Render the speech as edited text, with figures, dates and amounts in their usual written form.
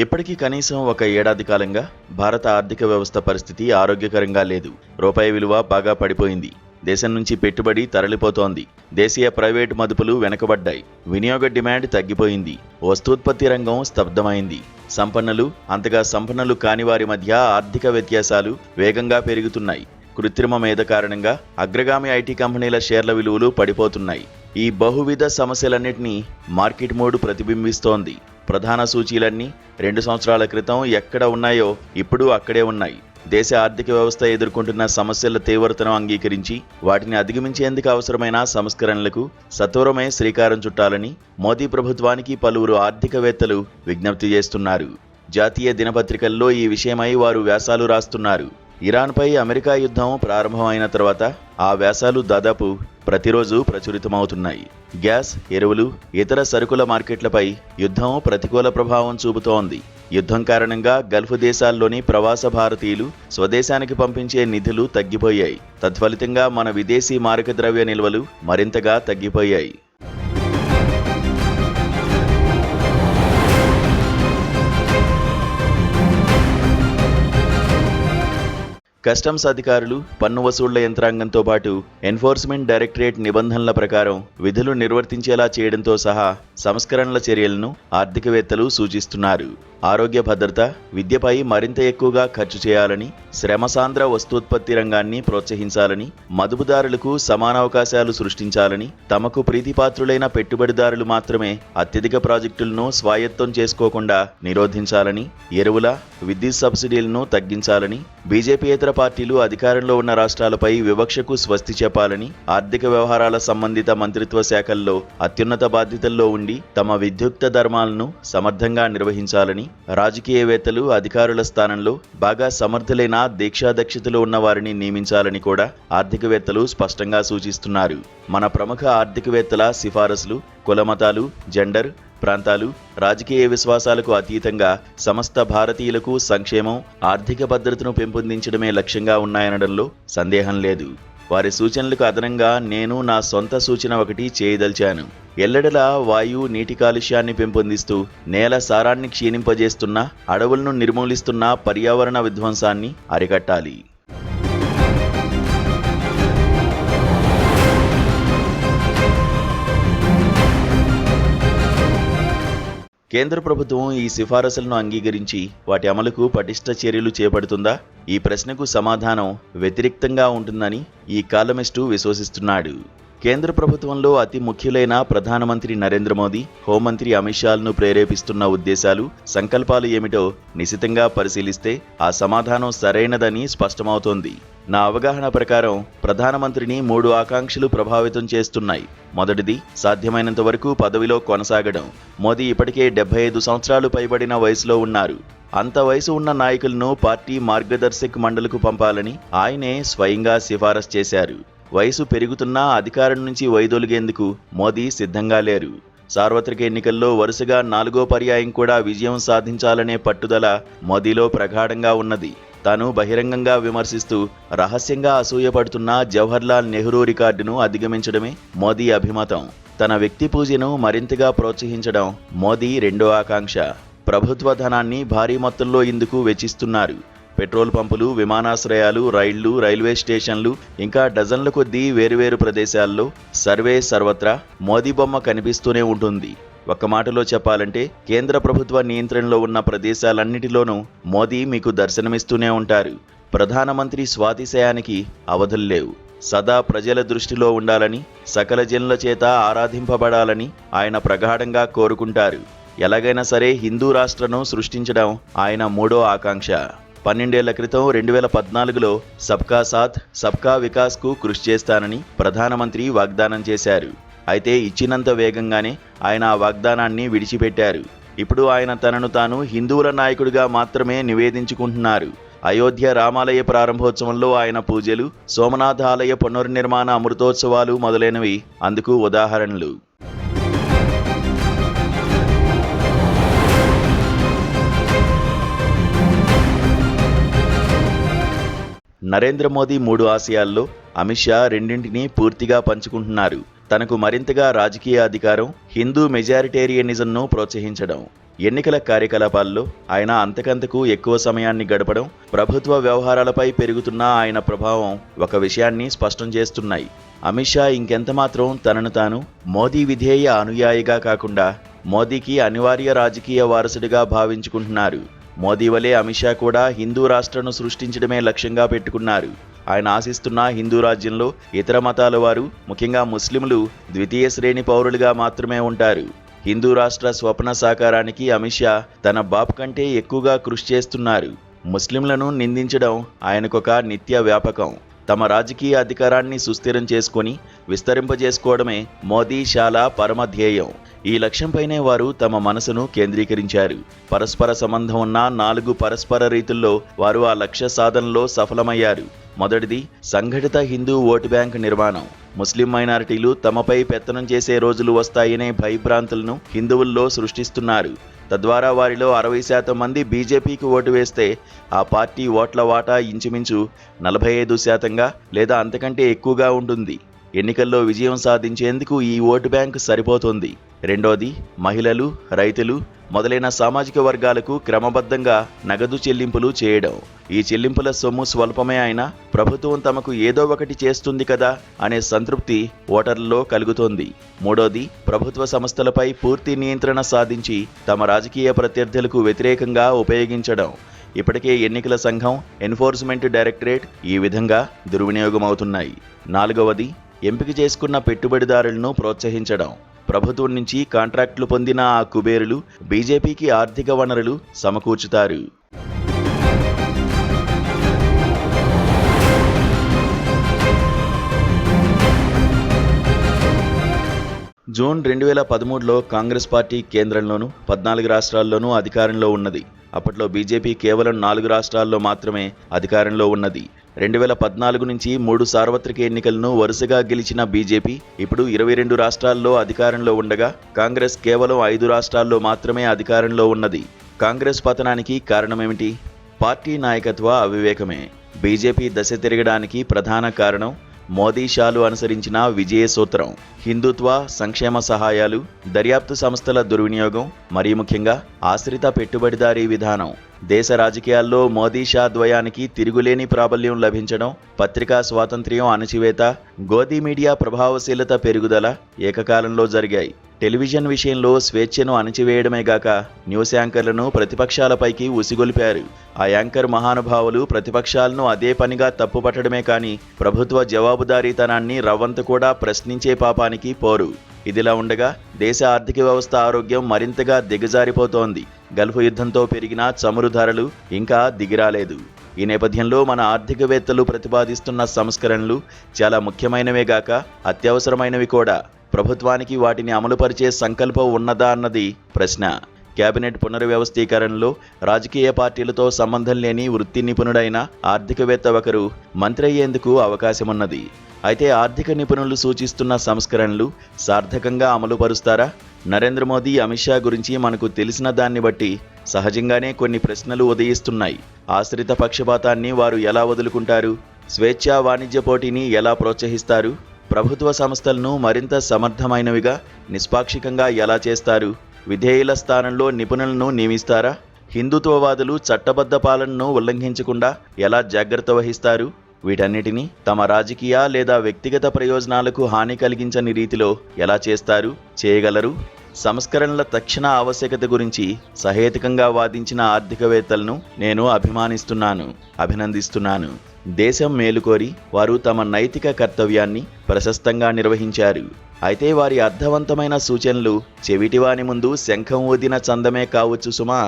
ఇప్పటికీ కనీసం ఒక ఏడాది కాలంగా భారత ఆర్థిక వ్యవస్థ పరిస్థితి ఆరోగ్యకరంగా లేదు. రూపాయి విలువ బాగా పడిపోయింది. దేశం నుంచి పెట్టుబడి తరలిపోతోంది. దేశీయ ప్రైవేటు మదుపులు వెనకబడ్డాయి. వినియోగ డిమాండ్ తగ్గిపోయింది. వస్తూత్పత్తి రంగం స్తబ్దమైంది. సంపన్నులు, అంతగా సంపన్నులు కాని వారి మధ్య ఆర్థిక వ్యత్యాసాలు వేగంగా పెరుగుతున్నాయి. కృత్రిమ మేధ కారణంగా అగ్రగామి ఐటీ కంపెనీల షేర్ల విలువలు పడిపోతున్నాయి. ఈ బహువిధ సమస్యలన్నింటినీ మార్కెట్ మోడ్ ప్రతిబింబిస్తోంది. ప్రధాన సూచీలన్నీ 2 సంవత్సరాల క్రితం ఎక్కడ ఉన్నాయో ఇప్పుడు అక్కడే ఉన్నాయి. దేశ ఆర్థిక వ్యవస్థ ఎదుర్కొంటున్న సమస్యల తీవ్రతను అంగీకరించి వాటిని అధిగమించేందుకు అవసరమైన సంస్కరణలకు సత్వరమే శ్రీకారం చుట్టాలని మోదీ ప్రభుత్వానికి పలువురు ఆర్థికవేత్తలు విజ్ఞప్తి చేస్తున్నారు. జాతీయ దినపత్రికల్లో ఈ విషయమై వారు వ్యాసాలు రాస్తున్నారు. ఇరాన్పై అమెరికా యుద్ధం ప్రారంభమైన తర్వాత ఆ వ్యాసాలు దాదాపు ప్రతిరోజు ప్రచురితమవుతున్నాయి. గ్యాస్, ఎరువులు, ఇతర సరుకుల మార్కెట్లపై యుద్ధం ప్రతికూల ప్రభావం చూపుతోంది. యుద్ధం కారణంగా గల్ఫ్ దేశాల్లోని ప్రవాస భారతీయులు స్వదేశానికి పంపించే నిధులు తగ్గిపోయాయి. తత్ఫలితంగా మన విదేశీ మారక ద్రవ్య నిల్వలు మరింతగా తగ్గిపోయాయి. కస్టమ్స్ అధికారులు, పన్ను వసూళ్ల యంత్రాంగంతో పాటు ఎన్ఫోర్స్మెంట్ డైరెక్టరేట్ నిబంధనల ప్రకారం విధులు నిర్వర్తించేలా చేయడంతో సహా సంస్కరణల చర్యలను ఆర్థికవేత్తలు సూచిస్తున్నారు. ఆరోగ్య భద్రత, విద్యపై మరింత ఎక్కువగా ఖర్చు చేయాలని, శ్రమసాంద్ర వస్తూత్పత్తి రంగాన్ని ప్రోత్సహించాలని, మదుపుదారులకు సమానావకాశాలు సృష్టించాలని, తమకు ప్రీతిపాత్రులైన పెట్టుబడిదారులు మాత్రమే అత్యధిక ప్రాజెక్టులను స్వాయత్తం చేసుకోకుండా నిరోధించాలని, ఎరువుల, విద్యుత్ సబ్సిడీలను తగ్గించాలని, బీజేపీయేతర పార్టీలు అధికారంలో ఉన్న రాష్ట్రాలపై వివక్షకు స్వస్తి చెప్పాలని, ఆర్థిక వ్యవహారాల సంబంధిత మంత్రిత్వ శాఖల్లో అత్యున్నత బాధ్యతల్లో ఉండి తమ విద్యుక్త ధర్మాలను సమర్థంగా నిర్వహించాలని, రాజకీయవేత్తలు అధికారుల స్థానంలో బాగా సమర్థులైన దీక్షాదక్షతలు ఉన్న వారిని నియమించాలని కూడా ఆర్థికవేత్తలు స్పష్టంగా సూచిస్తున్నారు. మన ప్రముఖ ఆర్థికవేత్తల సిఫారసులు కులమతాలు, జెండర్, ప్రాంతాలు, రాజకీయ విశ్వాసాలకు అతీతంగా సమస్త భారతీయులకు సంక్షేమం, ఆర్థిక భద్రతను పెంపొందించడమే లక్ష్యంగా ఉన్నాయనడంలో సందేహం లేదు. వారి సూచనలకు అదనంగా నేను నా సొంత సూచన ఒకటి చేయదలిచాను. ఎల్లడలా వాయు, నీటి కాలుష్యాన్ని పెంపొందిస్తూ నేల సారాన్ని క్షీణింపజేస్తున్న, అడవులను నిర్మూలిస్తున్న పర్యావరణ విధ్వంసాన్ని అరికట్టాలి. కేంద్ర ప్రభుత్వం ఈ సిఫారసులను అంగీకరించి వాటి అమలుకు పటిష్ట చర్యలు చేపడుతుందా? ఈ ప్రశ్నకు సమాధానం వ్యతిరేక్తంగా ఉంటుందని ఈ కాలమిస్టు విశ్వసిస్తున్నాడు. కేంద్ర ప్రభుత్వంలో అతి ముఖ్యులైన ప్రధానమంత్రి నరేంద్ర మోదీ, హోంమంత్రి అమిత్ షాలను ప్రేరేపిస్తున్న ఉద్దేశాలు, సంకల్పాలు ఏమిటో నిశితంగా పరిశీలిస్తే ఆ సమాధానం సరైనదని స్పష్టమవుతోంది. నా అవగాహన ప్రకారం ప్రధానమంత్రిని 3 ఆకాంక్షలు ప్రభావితం చేస్తున్నాయి. మొదటిది, సాధ్యమైనంత వరకు పదవిలో కొనసాగడం. మోదీ ఇప్పటికే 75 సంవత్సరాలు పైబడిన వయసులో ఉన్నారు. అంత వయసు ఉన్న నాయకులను పార్టీ మార్గదర్శక్ మండలికి పంపాలని ఆయనే స్వయంగా సిఫారసు చేశారు. వయసు పెరుగుతున్నా అధికారం నుంచి వైదొలిగేందుకు మోదీ సిద్ధంగా లేరు. సార్వత్రిక ఎన్నికల్లో వరుసగా 4వ పర్యాయం కూడా విజయం సాధించాలనే పట్టుదల మోదీలో ప్రగాఢంగా ఉన్నది. తాను బహిరంగంగా విమర్శిస్తూ రహస్యంగా అసూయపడుతున్న జవహర్లాల్ నెహ్రూ రికార్డును అధిగమించడమే మోదీ అభిమతం. తన వ్యక్తి పూజను మరింతగా ప్రోత్సహించడం మోదీ 2వ ఆకాంక్ష. ప్రభుత్వ ధనాన్ని భారీ మొత్తంలో ఇందుకు వెచ్చిస్తున్నారు. పెట్రోల్ పంపులు, విమానాశ్రయాలు, రైళ్లు, రైల్వే స్టేషన్లు, ఇంకా డజన్ల కొద్దీ వేరువేరు ప్రదేశాల్లో సర్వే సర్వత్రా మోదీ బొమ్మ కనిపిస్తూనే ఉంటుంది. ఒక్క మాటలో చెప్పాలంటే కేంద్ర ప్రభుత్వ నియంత్రణలో ఉన్న ప్రదేశాలన్నిటిలోనూ మోదీ మీకు దర్శనమిస్తూనే ఉంటారు. ప్రధానమంత్రి స్వాతిశయానికి అవధుల్లేవు. సదా ప్రజల దృష్టిలో ఉండాలని, సకల జనుల చేత ఆరాధింపబడాలని ఆయన ప్రగాఢంగా కోరుకుంటారు. ఎలాగైనా సరే హిందూ రాష్ట్రను సృష్టించడం ఆయన 3వ ఆకాంక్ష. 12 ఏళ్ల క్రితం 2014లో సబ్కా సాథ్, సబ్కా వికాస్కు కృషి చేస్తానని ప్రధానమంత్రి వాగ్దానం చేశారు. అయితే ఇచ్చినంత వేగంగానే ఆయన ఆ వాగ్దానాన్ని విడిచిపెట్టారు. ఇప్పుడు ఆయన తనను తాను హిందువుల నాయకుడిగా మాత్రమే నివేదించుకుంటున్నారు. అయోధ్య రామాలయ ప్రారంభోత్సవంలో ఆయన పూజలు, సోమనాథ ఆలయ పునర్నిర్మాణ అమృతోత్సవాలు మొదలైనవి అందుకు ఉదాహరణలు. నరేంద్ర మోదీ 3 ఆశయాల్లో అమిత్ షా 2ంటిని పూర్తిగా పంచుకుంటున్నారు. తనకు మరింతగా రాజకీయ అధికారం, హిందూ మెజారిటేరియనిజంను ప్రోత్సహించడం. ఎన్నికల కార్యకలాపాల్లో ఆయన అంతకంతకు ఎక్కువ సమయాన్ని గడపడం, ప్రభుత్వ వ్యవహారాలపై పెరుగుతున్న ఆయన ప్రభావం ఒక విషయాన్ని స్పష్టం చేస్తున్నాయి. అమిత్ షా ఇంకెంతమాత్రం తనను తాను మోదీ విధేయ అనుయాయిగా కాకుండా మోదీకి అనివార్య రాజకీయ వారసుడిగా భావించుకుంటున్నారు. మోదీ వలె అమిత్ షా కూడా హిందూ రాష్ట్రాన్ని సృష్టించడమే లక్ష్యంగా పెట్టుకున్నారు. ఆయన ఆశిస్తున్న హిందూ రాజ్యంలో ఇతర మతాల వారు, ముఖ్యంగా ముస్లింలు ద్వితీయ శ్రేణి పౌరులుగా మాత్రమే ఉంటారు. హిందూ రాష్ట్ర స్వప్న సాకారానికి అమిత్ షా తన బాపు కంటే ఎక్కువగా కృషి చేస్తున్నారు. ముస్లింలను నిందించడం ఆయనకొక నిత్య వ్యాపకం. తమ రాజకీయ అధికారాన్ని సుస్థిరం చేసుకొని విస్తరింపజేసుకోవడమే మోదీ షాల పరమ ధ్యేయం. ఈ లక్ష్యంపైనే వారు తమ మనసును కేంద్రీకరించారు. పరస్పర సంబంధం ఉన్న 4 పరస్పర రీతుల్లో వారు ఆ లక్ష్య సాధనలో సఫలమయ్యారు. మొదటిది సంఘటిత హిందూ ఓటు బ్యాంక్ నిర్మాణం. ముస్లిం మైనారిటీలు తమపై పెత్తనం చేసే రోజులు వస్తాయనే భయభ్రాంతులను హిందువుల్లో సృష్టిస్తున్నారు. తద్వారా వారిలో 60% మంది బీజేపీకి ఓటు వేస్తే ఆ పార్టీ ఓట్ల వాటా ఇంచుమించు 45%గా లేదా అంతకంటే ఎక్కువగా ఉంటుంది. ఎన్నికల్లో విజయం సాధించేందుకు ఈ ఓటు బ్యాంక్ సరిపోతుంది. రెండోది మహిళలు, రైతులు మొదలైన సామాజిక వర్గాలకు క్రమబద్ధంగా నగదు చెల్లింపులు చేయడం. ఈ చెల్లింపుల సొమ్ము స్వల్పమే అయినా ప్రభుత్వం తమకు ఏదో ఒకటి చేస్తుంది కదా అనే సంతృప్తి ఓటర్లలో కలుగుతోంది. మూడోది ప్రభుత్వ సంస్థలపై పూర్తి నియంత్రణ సాధించి తమ రాజకీయ ప్రత్యర్థులకు వ్యతిరేకంగా ఉపయోగించడం. ఇప్పటికే ఎన్నికల సంఘం, ఎన్ఫోర్స్మెంట్ డైరెక్టరేట్ ఈ విధంగా దుర్వినియోగమవుతున్నాయి. నాలుగవది ఎంపిక చేసుకున్న పెట్టుబడిదారులను ప్రోత్సహించడం. ప్రభుత్వం నుంచి కాంట్రాక్టులు పొందిన ఆ కుబేరులు బీజేపీకి ఆర్థిక వనరులు సమకూర్చుతారు. జూన్ 2013లో కాంగ్రెస్ పార్టీ కేంద్రంలోనూ 14 రాష్ట్రాల్లోనూ అధికారంలో ఉన్నది. అప్పట్లో బీజేపీ కేవలం 4 రాష్ట్రాల్లో మాత్రమే అధికారంలో ఉన్నది. 2014 నుంచి 3 సార్వత్రిక ఎన్నికలను వరుసగా గెలిచిన బీజేపీ ఇప్పుడు 22 రాష్ట్రాల్లో అధికారంలో ఉండగా కాంగ్రెస్ కేవలం 5 రాష్ట్రాల్లో మాత్రమే అధికారంలో ఉన్నది. కాంగ్రెస్ పతనానికి కారణమేమిటి? పార్టీ నాయకత్వ అవివేకమే. బీజేపీ దశ తిరగడానికి ప్రధాన కారణం మోదీ షాలు అనుసరించిన విజయ సూత్రం. హిందుత్వ, సంక్షేమ సహాయాలు, దర్యాప్తు సంస్థల దుర్వినియోగం, మరీ ముఖ్యంగా ఆశ్రిత పెట్టుబడిదారీ విధానం. దేశ రాజకీయాల్లో మోదీ షా ద్వయానికి తిరుగులేని ప్రాబల్యం లభించడం, పత్రికా స్వాతంత్ర్యం అణచివేత, గోదీ మీడియా ప్రభావశీలత పెరుగుదల ఏకకాలంలో జరిగాయి. టెలివిజన్ విషయంలో స్వేచ్ఛను అణచివేయడమే గాక న్యూస్ యాంకర్లను ప్రతిపక్షాలపైకి ఉసిగొల్పారు. ఆ యాంకర్ మహానుభావులు ప్రతిపక్షాలను అదే పనిగా తప్పుపట్టడమే కానీ ప్రభుత్వ జవాబుదారీతనాన్ని రవ్వంత కూడా ప్రశ్నించే పాపానికి పోరు. ఇదిలా ఉండగా దేశ ఆర్థిక వ్యవస్థ ఆరోగ్యం మరింతగా దిగజారిపోతోంది. గల్ఫ్ యుద్ధంతో పెరిగిన చమురు ధరలు ఇంకా దిగిరాలేదు. ఈ నేపథ్యంలో మన ఆర్థికవేత్తలు ప్రతిపాదిస్తున్న సంస్కరణలు చాలా ముఖ్యమైనవే గాక అత్యవసరమైనవి కూడా. ప్రభుత్వానికి వాటిని అమలుపరిచే సంకల్పం ఉన్నదా అన్నది ప్రశ్న. కేబినెట్ పునర్వ్యవస్థీకరణలో రాజకీయ పార్టీలతో సంబంధం లేని వృత్తి నిపుణుడైన ఆర్థికవేత్త ఒకరు మంత్రి అయ్యేందుకు అవకాశమున్నది. అయితే ఆర్థిక నిపుణులు సూచిస్తున్న సంస్కరణలు సార్థకంగా అమలుపరుస్తారా? నరేంద్ర మోదీ, అమిత్ షా గురించి మనకు తెలిసిన దాన్ని బట్టి సహజంగానే కొన్ని ప్రశ్నలు ఉదయిస్తున్నాయి. ఆశ్రిత పక్షపాతాన్ని వారు ఎలా వదులుకుంటారు? స్వేచ్ఛా వాణిజ్య పోటీని ఎలా ప్రోత్సహిస్తారు? ప్రభుత్వ సంస్థలను మరింత సమర్థమైనవిగా, నిష్పాక్షికంగా ఎలా చేస్తారు? విధేయుల స్థానంలో నిపుణులను నియమిస్తారా? హిందుత్వవాదులు చట్టబద్ధ పాలనను ఉల్లంఘించకుండా ఎలా జాగ్రత్త వహిస్తారు? వీటన్నిటినీ తమ రాజకీయ లేదా వ్యక్తిగత ప్రయోజనాలకు హాని కలిగించని రీతిలో ఎలా చేస్తారు, చేయగలరు? సంస్కరణల తక్షణ ఆవశ్యకత గురించి సహేతుకంగా వాదించిన ఆర్థికవేత్తలను నేను అభినందిస్తున్నాను. దేశం మేలుకోరి వారు తమ నైతిక కర్తవ్యాన్ని ప్రశస్తంగా నిర్వహించారు. అయితే వారి అర్థవంతమైన సూచనలు చెవిటివాని ముందు శంఖం ఊదిన చందమే కావచ్చు సుమా.